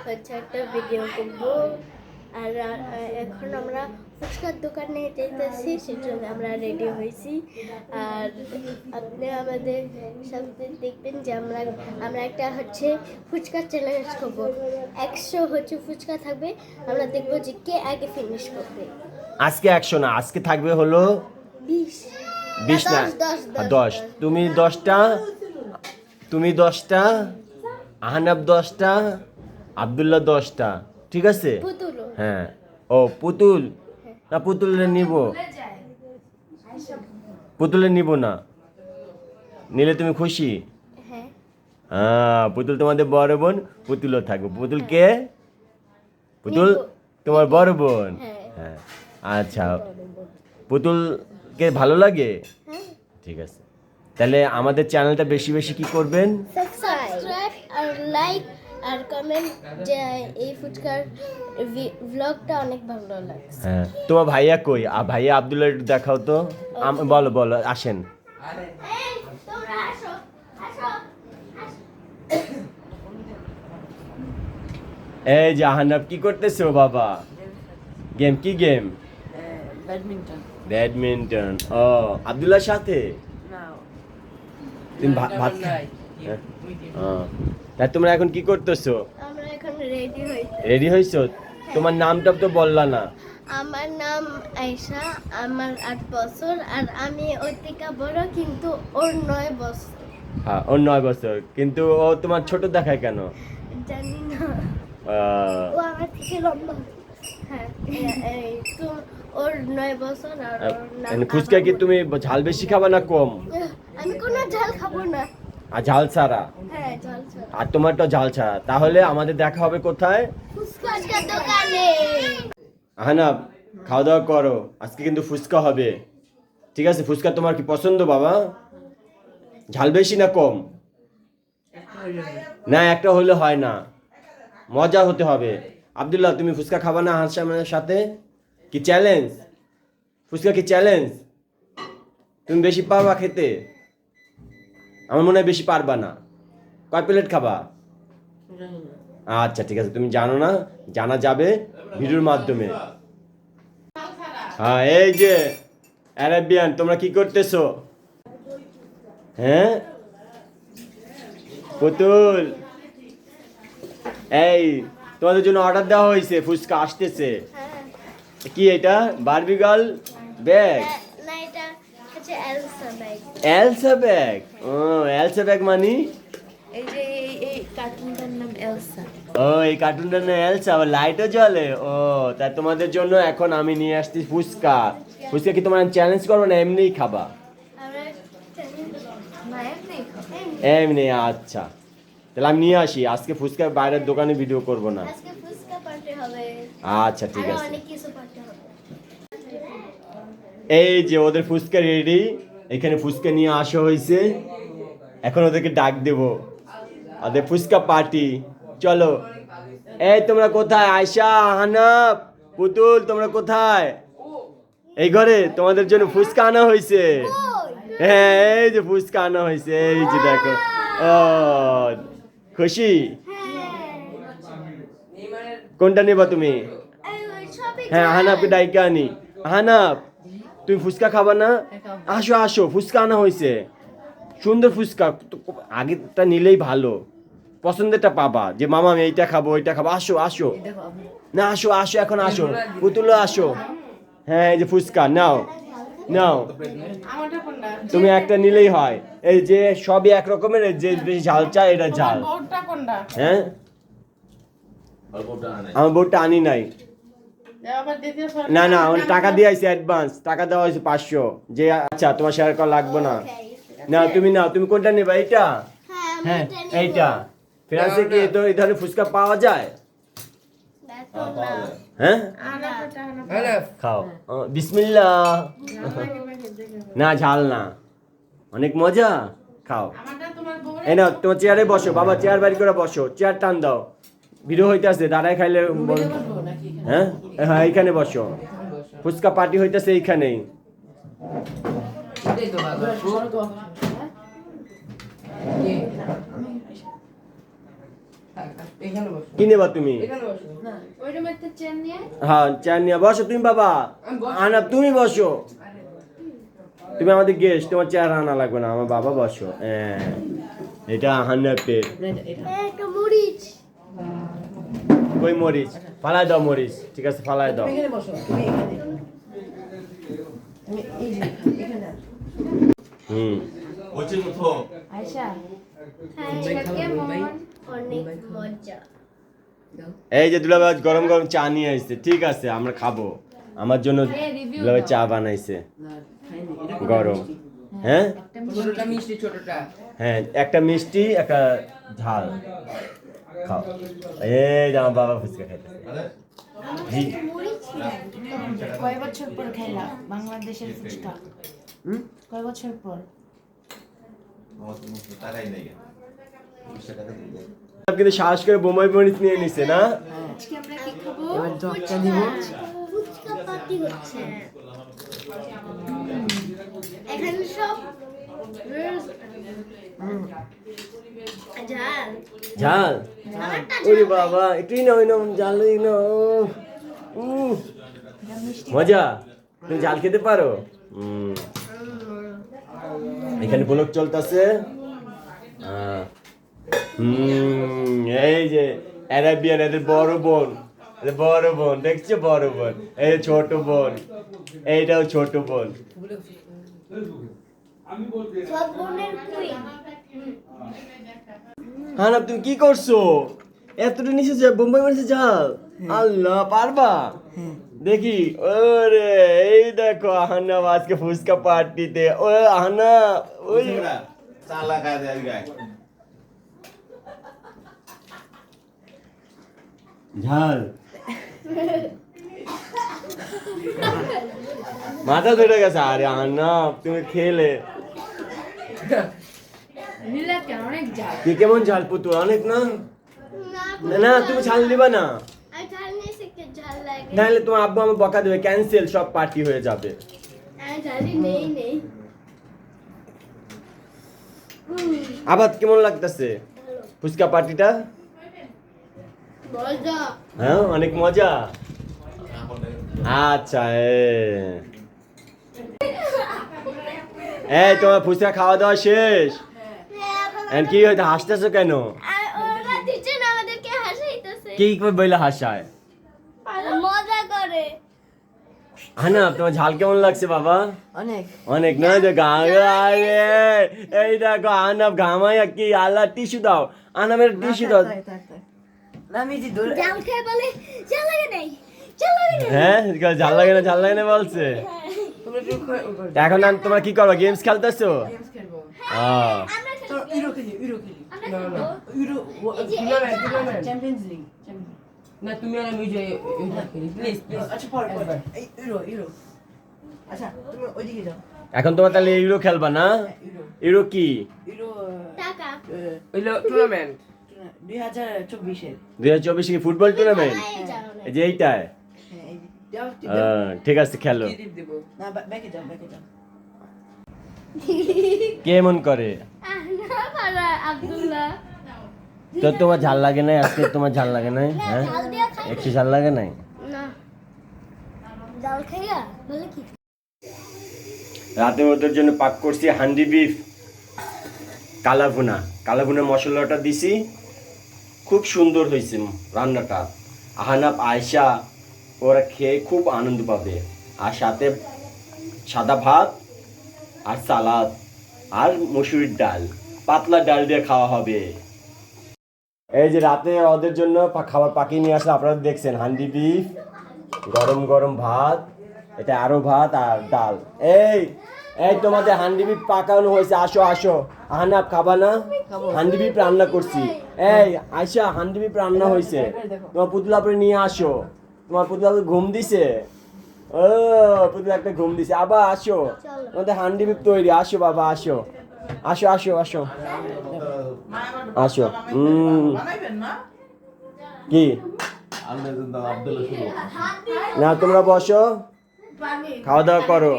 হচ্ছে একটা ভিডিও করব। আর এখন আমরা ফুচকার দোকানে যেতেছি, সেজন্য আমরা রেডি হয়েছি। আর আপনি আমাদের সাথে দেখবেন যে আমরা একটা হচ্ছে ফুচকা চ্যালেঞ্জ করবো। 100 হচ্ছে ফুচকা থাকবে, আমরা দেখবো যে কে আগে ফিনিশ করবে। আজকে 100 না, আজকে থাকবে হলো 20 না 10। তুমি 10টা, আহনাব 10টা, আব্দুল্লাহ 10টা, ঠিক আছে? পুতুলও। হ্যাঁ। ও পুতুল না, পুতুলে নিব, পুতুলে নিব না, নিলে তুমি খুশি? হ্যাঁ। হ্যাঁ, পুতুল তোমাদের বড় বোন, পুতুলও থাকবে। পুতুল কে? পুতুল তোমার বড় বোন। হ্যাঁ, আচ্ছা। পুতুলকে ভালো লাগে? ঠিক আছে, তাহলে আমাদের চ্যানেলটা বেশি বেশি কি করবেন? সাবস্ক্রাইব আর লাইক আর কমেন্ট, যে এই ফুচকার ব্লগটা অনেক ভালো লাগছে। হ্যাঁ, তোমার ভাইয়া কই? ভাইয়া আব্দুল্লাহ একটু দেখাও তো। বলো বলো, আসেন। এই যে আহনাব, কি করতেছো বাবা? গেম, কি গেম? ব্যাডমিন্টন। ব্যাডমিন্টন। ও, আব্দুল্লাহর সাথে না, তুমি ভাত তা তোমরা এখন কি করতেছো? আমরা এখন রেডি হইছি। রেডি হইছো? তোমার নামটা তো বললা না। আমার নাম আয়শা, আমার 8 বছর, আর আমি ওর থেকে বড়, কিন্তু ওর 9 বছর। হ্যাঁ, ওর 9 বছর, কিন্তু ও তোমার ছোট দেখায় কেন? জানি না, আহ, ও আমার থেকে লম্বা। হ্যাঁ, এই তো ওর 9 বছর আর ওর নাম ফুচকা কি তুমি ঝাল বেশি খাবা না কম? আমি কোনো ঝাল খাবো না। আর ঝাল ছাড়া? হ্যাঁ, ঝাল ছাড়া। আর তোমারটা ঝাল ছাড়া। তাহলে আমাদের দেখা হবে কোথায়? ফুচকার দোকানে। আহনাব, খাওয়া দাওয়া করো, আজকে কিন্তু ফুচকা হবে, ঠিক আছে? ফুচকা তোমার কি পছন্দ বাবা? ঝাল বেশি না কম? না, একটা হলে হয় না, মজা হতে হবে। আব্দুল্লাহ, তুমি ফুচকা খাবা না হাসানের সাথে? কি চ্যালেঞ্জ? ফুচকা কি চ্যালেঞ্জ? তুমি বেশি পারবা খেতে? আমার মনে হয় বেশি পারবা না। কয় প্লেট খাবা? আচ্ছা, ঠিক আছে, তুমি জানো না, জানা যাবে ভিডিওর মাধ্যমে। হ্যাঁ, এই যে অ্যারাবিয়ান, তোমরা কি করতেছো? হ্যাঁ পুতুল, এই তোমাদের জন্য অর্ডার দেওয়া হয়েছে, ফুচকা আসতেছে। কি এটা? Barbie girl bag? না, এটা হচ্ছে এলসা ব্যাগ। Elsa bag? ও, এলসা ব্যাগ মানে? এই যে এই কার্টুনটার নাম এলসা। ও, এই কার্টুনটার নাম এলসা, আবার লাইটও জ্বলে। ও, তাই তোমাদের জন্য এখন আমি নিয়ে আসছি ফুচকা। ফুচকা কি তোমরা চ্যালেঞ্জ করো না এমনিই খাবা? আমরা না, এমনি এমনি? আচ্ছা, তাহলে আমি নিয়ে আসি। আজকে ফুচকা বাইরের দোকানে ভিডিও করব না। আজকে ফুচকা পার্টি হবে। আচ্ছা, ঠিক আরো আছে। অনেক কিছু পার্টি হবে। এই যে ওদের ফুচকা রেডি, এখানে ফুচকা নিয়ে আসা হয়েছে, এখন ওদেরকে ডাক দেব, ওদের ফুচকা পার্টি। চলো, এই তোমরা কোথায়? আয়শা, আহনাব, পুতুল, তোমরা কোথায়? এই ঘরে তোমাদের জন্য ফুচকা আনা হয়েছে। হ্যাঁ, এই যে ফুচকা আনা হয়েছে, এই যে দেখো। ও, খুশি? কোনটা নেবা তুমি? হ্যাঁ, আহনাবকে ডাইকা আনি। আহনাব, তুমি ফুচকা খাবা না? আসো আসো, ফুচকা আনা হয়েছে, সুন্দর ফুচকা। আগেরটা নিলেই ভালো, পছন্দেরটা পাবা, যে মামা আমি এইটা খাবো ওইটা খাবো। আসো আসো, না আসো আসো, এখন আসো, পুতুলো আসো। হ্যাঁ, এই যে ফুচকা নাও নাও, তুমি একটা নিলেই হয়। এই যে সবই এক রকমের, যে বেশি ঝাল চায় এটা ঝাল। হ্যাঁ, আমার বোর্ডটা আনি নাই। না না, আমার টাকা দিয়ে আইছি অ্যাডভান্স, টাকা দেওয়া হয়েছে 500। যে আচ্ছা, তোমার শেয়ার করা লাগবে না। না, তুমি নাও, তুমি কোনটা নেবা? এইটা? হ্যাঁ, এইটা। ফ্রান্সে কি তো এই ধরনের ফুচকা পাওয়া যায়? হ্যাঁ, খাও। বিসমিল্লাহ। না, ঝাল না, অনেক মজা, খাও। এই নাও, তোমার চেয়ারে বসো বাবা, চেয়ার বাড়ি করে বসো, চেয়ার টান দাও, ভিডিও হইতেছে, দাঁড়ায় খাইলে। হ্যাঁ হ্যাঁ, এইখানে বসো, ফুচকা পার্টি হইতেছে এইখানেই। এটাই তো কি নেবা তুমি? ওইটা মধ্যে চেন নিয়ে হ্যাঁ চেয়ার নিয়ে বসো তুমি বাবা। আহনাব তুমি বসো, তুমি আমাদের গেস্ট, তোমার চেয়ার আনা লাগবে না, আমার বাবা বসো। হ্যাঁ এটা আহনাবের। একটা মরিচ। কই মরিচ? ফালাই দাও মরিচ, ঠিক আছে ফালাই দাও। হুম আয়শা হ্যাঁ, কেমন অনেক মজা। এই যে দুলাভাই গরম গরম চা নিয়ে আসছে, ঠিক আছে আমরা খাবো। আমার জন্য review দুলাভাই দাও। চা বানাইছে গরম। হ্যাঁ ছোটটা মিষ্টি ছোটটা হ্যাঁ একটা মিষ্টি একটা ঝাল খাও। এই যে আমার বাবা ফুচকা খাইতেছে। জি কয় বছর পর খাইলা বাংলাদেশের ফুচকা? কয় বছর পর? কিন্তু সাহস করে বোমাই মরিচ নিয়ে নিছে না। আজকে আমরা কি খাবো? এবার জগটা দিব ফুচকা পার্টি হচ্ছে এখানে সব ঝাল। ঝাল আমারটা ওরে ঝাল। বাবা একটুই না, ওই না ঝালই না। মজা, তুমি ঝাল খেতে পারো? এখানে ব্লগ চলতেছে। এই যে অ্যারাবিয়ান, এদের বড় বোন, এদের বড় বোন দেখছো, বড় বোন, এই ছোট বোন, এইটাও ছোট বোন। সব বোনের কুইন। হ্যাঁ না তুমি কি করছো? এতটা নিচে যা বোম্বাই মারছে ঝাল, আল্লাহ পারবা? দেখি ওরে এই দেখো আহনাব আজকে ফুচকা পার্টিতে। ও আহনাব ওই ঝাল মাথা ধরে গেছে। আরে আহনাব তুমি খেলে নীলা কেন অনেক ঝাল। কি কেমন ঝাল পুতুল? অনেক না? না না তুমি ঝাল দিবা না, আর ঝাল নিয়ে শিখতে ঝাল লাগে। নাহলে তোমার আব্বু আমার বকা দেবে, ক্যান্সেল, সব পার্টি হয়ে যাবে। আর ঝালই নেই। আবার কেমন লাগতেছে ফুচকা পার্টিটা? মজা। হ্যাঁ অনেক মজা। আচ্ছা এই তোমার ফুচকা খাওয়া দাওয়া শেষ? And কি হইতে হাসতেছো কেন? আর ওরা দিচ্ছে না আমাদেরকে হাসাইতেছে। কি বইলে হাসায়? মজা করে। না তোমার ঝাল কেমন লাগছে বাবা? অনেক অনেক না? যে এই দেখো আনাব ঘামাইয়া কি, আল্লাহ টিস্যু দাও, আনাবের টিস্যু দাও। না মিজি দূর জাল খেয়ে বলে জাল লাগে নাই, জাল লাগে নাই। হ্যাঁ ঝাল লাগে না, ঝাল লাগে না বলছে। তোমরা একটু এখন তোমরা কি করবা, গেমস খেলতেছো? গেমস খেলবো আমরা তো ইউরো খেলি ইউরো খেলি আমরা না না খেলবো। ইউরো এই যে টুর্নামেন্ট চ্যাম্পিয়ন্স লিগ না তুমি আর আমি যে ইউরো খেলি প্লিজ প্লিজ আচ্ছা পর এই ইউরো ইউরো আচ্ছা তুমি ওইদিকে যাও এখন তোমার তাহলে ইউরো খেলবা না? ইউরো ইউরো কি? ইউরো টাকা। হইলো টুর্নামেন্ট 2024 এর 2024 কি ফুটবল টুর্নামেন্ট? এই জানো না। এই যে এইটায়? হ্যাঁ এই যাও ঠিক আছে খেলো। দেব না ব্যাকে যাও কে মন করে? না পারা আব্দুল্লাহ। তো তোমার ঝাল লাগে নাই আজকে? তোমার ঝাল লাগে নাই? হ্যাঁ ঝাল দিয়া খাই। একটু ঝাল লাগে নাই? না। জাল খাইয়া বলে কি? রাতে ওদের জন্য পাক করছি হান্ডি বিফ কালাভুনা। কালাভুনা মশলাটা দিছি, খুব সুন্দর হয়েছে রান্নাটা। আহনাব আয়শা ওরা খেয়ে খুব আনন্দ পাবে। আর সাথে সাদা ভাত আর সালাদ আর মসুরির ডাল, পাতলা ডাল দিয়ে খাওয়া হবে। এই যে রাতে ওদের জন্য খাবার পাকিয়ে নিয়ে আসলে আপনারা দেখছেন, হান্ডি বিফ, গরম গরম ভাত, এটা আরো ভাত আর ডাল। এই এই তোমাদের হান্ডি বিফ পাকানো হয়েছে, আসো আসো। আহনাব খাবা না? হান্ডি বিফ রান্না করছি। এই আয়শা হান্ডি বিফ রান্না হয়েছে, তোমার পুতলা পরে নিয়ে আসো। তোমার পুতলা ঘুম দিছে, ও পুতলা একটা ঘুম দিছে। আবার আসো, তোমাদের হান্ডি বিফ তৈরি, আসো বাবা আসো, আসো আসো আসো আসো। কি না তোমরা বসো, খাওয়া দাওয়া করো।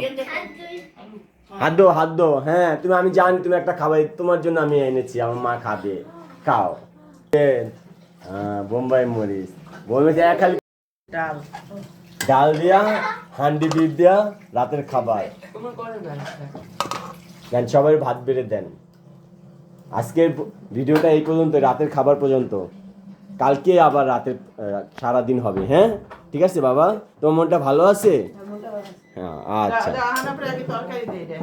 হাত দো হাত দো। হ্যাঁ তুমি, আমি জানি তুমি একটা খাবার তোমার জন্য আমি এনেছি, আমার মা খাবে, খাও। বোম্বাই মরিচ বোম্বাই খালি ডাল ডাল দিয়া হান্ডি বিপ দিয়া রাতের খাবার তোমার করে না দেন সবাই ভাত বেড়ে দেন। আজকের ভিডিওটা এই পর্যন্ত, রাতের খাবার পর্যন্ত। কালকে আবার রাতের সারাদিন হবে। হ্যাঁ ঠিক আছে বাবা, তোমার মনটা ভালো আছে? হ্যাঁ আচ্ছা। তরকারি দিয়ে দে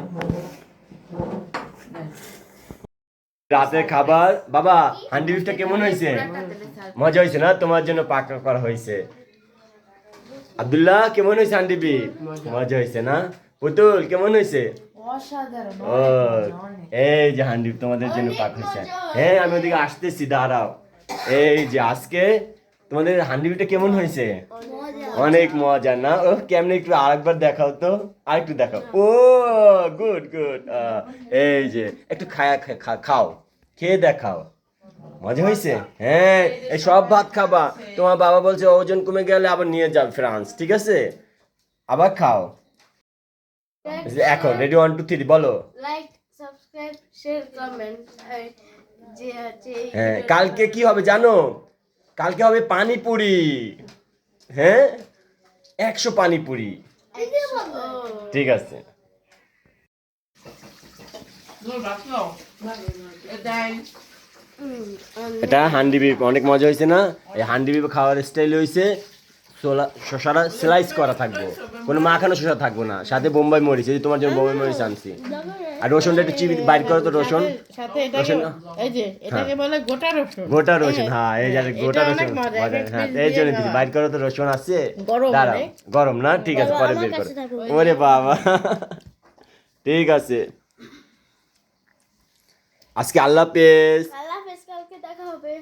রাতের খাবার বাবা, হান্ডি বিফটা কেমন হয়েছে? মজা হয়েছে না? তোমার জন্য পাকা করা হয়েছে। আব্দুল্লাহ কেমন হয়েছে হান্ডি বিফ? মজা হয়েছে না? পুতুল কেমন হয়েছে? অসাধারণ ও এই যে হান্ডি তোমাদের জন্য পাক হয়েছে। হ্যাঁ আমি ওদিকে আসতেছি, দাঁড়াও। এই যে আজকে তোমাদের হান্ডি বিফটা কেমন হয়েছে? অনেক মজা না? ও কেমনে একটু আরেকবার দেখাও তো, আরেকটু দেখাও। ও গুড গুড। এই যে একটু খাও, খেয়ে দেখাও। মজা হয়েছে? হ্যাঁ এই সব ভাত খাবা। তোমার বাবা বলছে ওজন কমে গেলে আবার নিয়ে যাবে ফ্রান্স, ঠিক আছে? আবার খাও। এখন রেডি 1 2 3 বলো। Like, subscribe, share, comment. যে আছে হ্যাঁ কালকে কি হবে জানো? কালকে হবে পানিপুরি। হ্যাঁ 100 পানিপুরি। ঠিক আছে। এটা হান্ডি বিপ অনেক মজা হয়েছে না? এই হান্ডি বিপ খাওয়ার স্টাইল হয়েছে শসাটা স্লাইস করা থাকবো, কোনো মাখানো শসা থাকবো না, সাথে বোম্বাই মরিচ। এই যে তোমার জন্য বোম্বাই মরিচ আনছি। আর রসুনটা একটু চিবি বাইর করো তো, রসুন। সাথে রসুন এই যে এটাকে বলে গোটা রসুন। গোটা রসুন, হ্যাঁ এই যে গোটা এটা রসুন। অনেক মজা, হ্যাঁ একটা এই জন্য piece দিদি দিয়ে বাইর করো তো, রসুন আছে। গরম দাঁড়াও, অনেক। গরম না? ঠিক আছে পরে বের করো। ওরে বাবা ঠিক আছে। আজকে আল্লাহ হাফেজ। আল্লাহ হাফেজ, কালকে দেখা হবে।